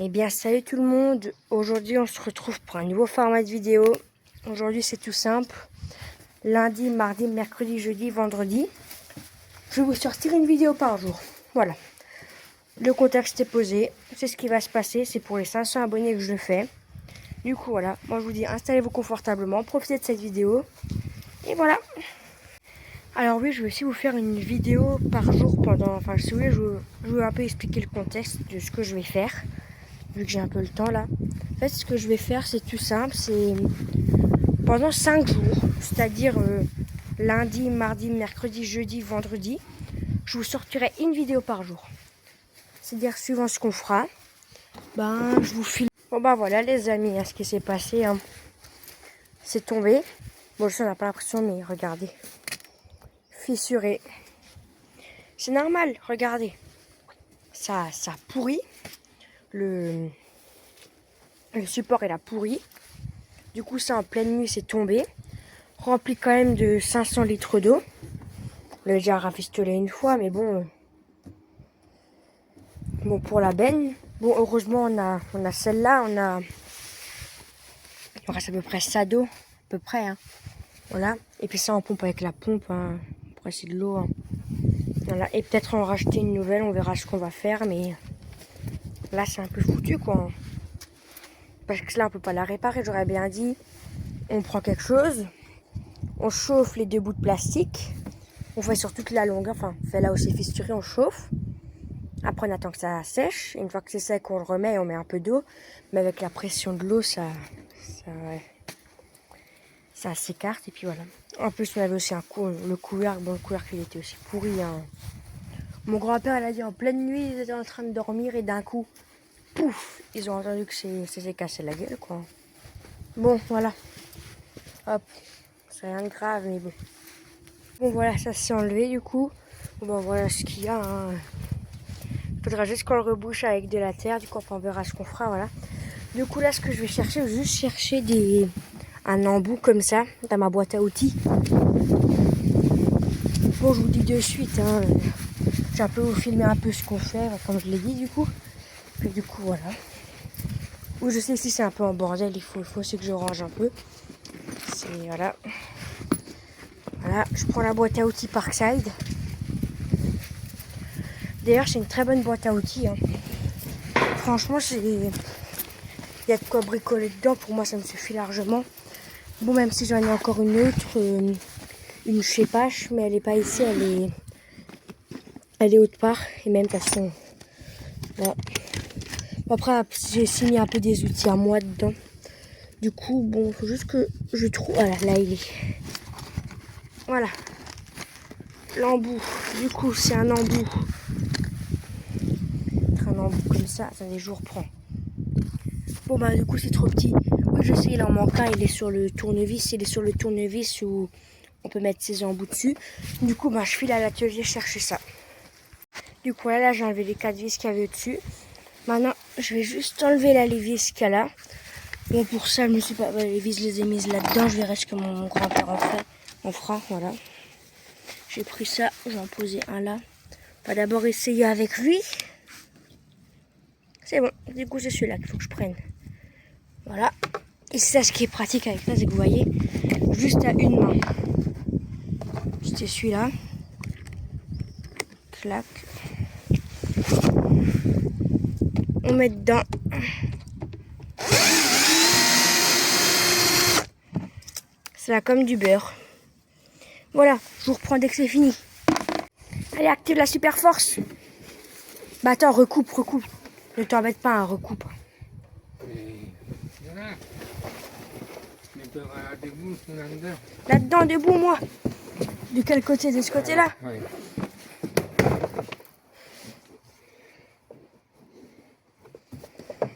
Eh bien salut tout le monde, aujourd'hui on se retrouve pour un nouveau format de vidéo. Aujourd'hui c'est tout simple, lundi, mardi, mercredi, jeudi, vendredi. Je vais vous sortir une vidéo par jour, voilà. Le contexte est posé, c'est ce qui va se passer, c'est pour les 500 abonnés que je le fais. Du coup voilà, moi je vous dis installez-vous confortablement, profitez de cette vidéo. Et voilà. Alors oui, je vais aussi vous faire une vidéo par jour pendant, enfin si vous voulez, je vais un peu expliquer le contexte de ce que je vais faire. Vu que j'ai un peu le temps là. En fait, ce que je vais faire, c'est tout simple. C'est pendant 5 jours, c'est-à-dire lundi, mardi, mercredi, jeudi, vendredi, je vous sortirai une vidéo par jour. C'est-à-dire, suivant ce qu'on fera, je vous filme. Bon, voilà, les amis, ce qui s'est passé, c'est tombé. Bon, ça, on n'a pas l'impression, mais regardez. Fissuré. C'est normal, regardez. Ça pourrit. Le support il a pourri. Du coup ça en pleine nuit c'est tombé. Rempli quand même de 500 litres d'eau. On l'a déjà rafistolé une fois mais bon. Bon pour la benne. Bon heureusement on a celle-là. Il reste à peu près ça d'eau. À peu près hein. Voilà. Et puis ça on pompe avec la pompe hein, pour essayer de l'eau. Hein. Voilà. Et peut-être en racheter une nouvelle. On verra ce qu'on va faire. Mais là c'est un peu foutu quoi. Parce que là on peut pas la réparer, j'aurais bien dit. On prend quelque chose, on chauffe les 2 bouts de plastique, on fait sur toute la longueur, enfin on fait là aussi fissuré, on chauffe. Après on attend que ça sèche, une fois que c'est sec on le remet et on met un peu d'eau. Mais avec la pression de l'eau ça s'écarte et puis voilà. En plus on avait aussi le couvercle, bon le couvercle il était aussi pourri. Hein. Mon grand-père il a dit en pleine nuit ils étaient en train de dormir et d'un coup, pouf, ils ont entendu que c'est cassé la gueule quoi. Bon voilà. Hop, c'est rien de grave, mais bon. Bon, voilà, ça s'est enlevé du coup. Bon, voilà ce qu'il y a. Hein. Faudra juste qu'on le rebouche avec de la terre. Du coup, on verra ce qu'on fera. Voilà. Du coup, là, ce que je vais chercher, je vais juste chercher un embout comme ça dans ma boîte à outils. Bon, je vous dis de suite. Hein, j'ai un peu vous filmer un peu ce qu'on fait, comme je l'ai dit du coup. Puis du coup, voilà. Ou je sais si c'est un peu en bordel, il faut aussi que je range un peu. C'est voilà. Voilà, je prends la boîte à outils Parkside. D'ailleurs, c'est une très bonne boîte à outils. Hein. Franchement, il y a de quoi bricoler dedans. Pour moi, ça me suffit largement. Bon, même si j'en ai encore une autre, une chez Pache, mais elle n'est pas ici, elle est autre part. Et même, de toute façon, voilà. Après, j'ai signé un peu des outils à moi dedans. Du coup, bon, il faut juste que je trouve. Voilà, là, il est. Voilà. L'embout. Du coup, c'est un embout. Un embout comme ça. Attendez, je vous reprends. Bon, du coup, c'est trop petit. Oui, je sais, il en manque un. Il est sur le tournevis. Il est sur le tournevis où on peut mettre ses embouts dessus. Du coup, je file à l'atelier chercher ça. Du coup, là, j'ai enlevé les 4 vis qu'il y avait au-dessus. Maintenant, je vais juste enlever les vis qu'il y a là. Bon, pour ça, je me suis pas. Les vis, je les ai mises là-dedans. Je verrai ce que mon grand-père en fera. Voilà. J'ai pris ça. J'en posais un là. On va d'abord essayer avec lui. C'est bon. Du coup, c'est celui-là qu'il faut que je prenne. Voilà. Et c'est ça ce qui est pratique avec ça, c'est que vous voyez, juste à une main. C'était celui-là. Clac. On met dedans. C'est là comme du beurre. Voilà, je vous reprends dès que c'est fini. Allez, active la super force. Attends, recoupe. Ne t'embête pas, hein, recoupe. Là-dedans, debout, moi. De quel côté? De ce côté-là? Oui.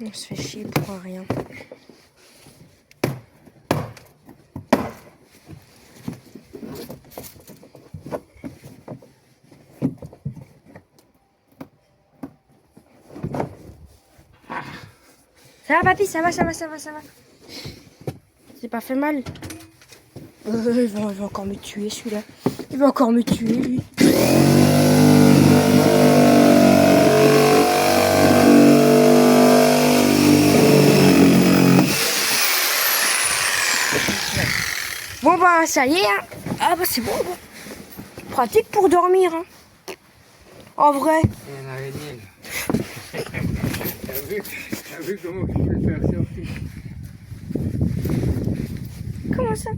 On se fait chier pour rien. Ça va, papy? Ça va. C'est pas fait mal? Il va encore me tuer, celui-là. Il va encore me tuer, lui. Bon bah ça y est, hein. Ah bah c'est bon, bon. Pratique pour dormir, hein. En vrai. Il y a une araignée là. T'as vu comment je peux le faire sortir? Comment ça?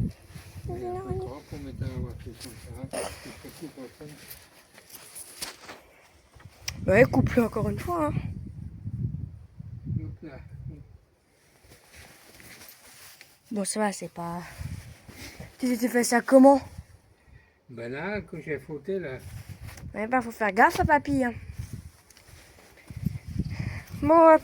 Il y a un peu trop pour mettre à la voiture comme ça. Ouais, coupe-le encore une fois, hein. Donc là. Bon ça va, c'est pas... Tu t'es fait ça comment? Ben là, quand j'ai fauté là. Ouais bah faut faire gaffe à papy, hein. Bon hop.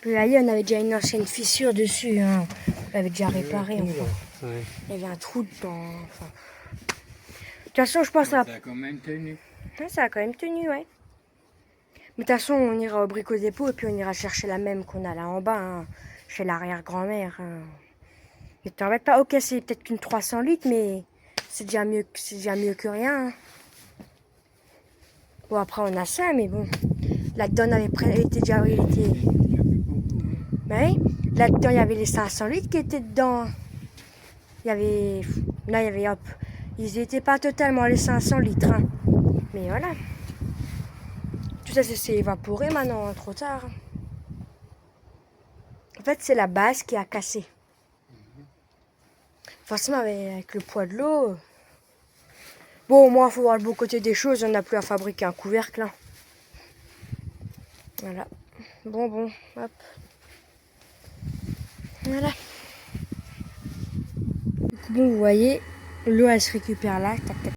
Puis là, on avait déjà une ancienne fissure dessus, hein. On l'avait déjà réparé. Enfin. Ouais. Il y avait un trou dedans. Enfin. De toute façon, je pense que Ça a quand même tenu. ouais, ça a quand même tenu, ouais. Mais de toute façon, on ira au Brico Dépôt et puis on ira chercher la même qu'on a là en bas, hein, chez l'arrière-grand-mère. Hein. Ne t'embête pas. Ok, c'est peut-être qu'une 300 litres, mais c'est déjà mieux que rien. Hein. Bon, après, on a ça, mais bon. Là-dedans, on avait était déjà... Il était... Oui, là-dedans, il y avait les 500 litres qui étaient dedans. Il y avait... Là, il y avait, hop... Ils n'étaient pas totalement les 500 litres. Hein. Mais voilà. Tout ça, c'est évaporé maintenant, hein, trop tard. En fait, c'est la base qui a cassé. Forcément, avec le poids de l'eau... Bon, au moins, il faut voir le beau côté des choses. On n'a plus à fabriquer un couvercle. Hein. Voilà. Bon, hop. Voilà. Bon, vous voyez, l'eau, elle se récupère là. Tac, tac.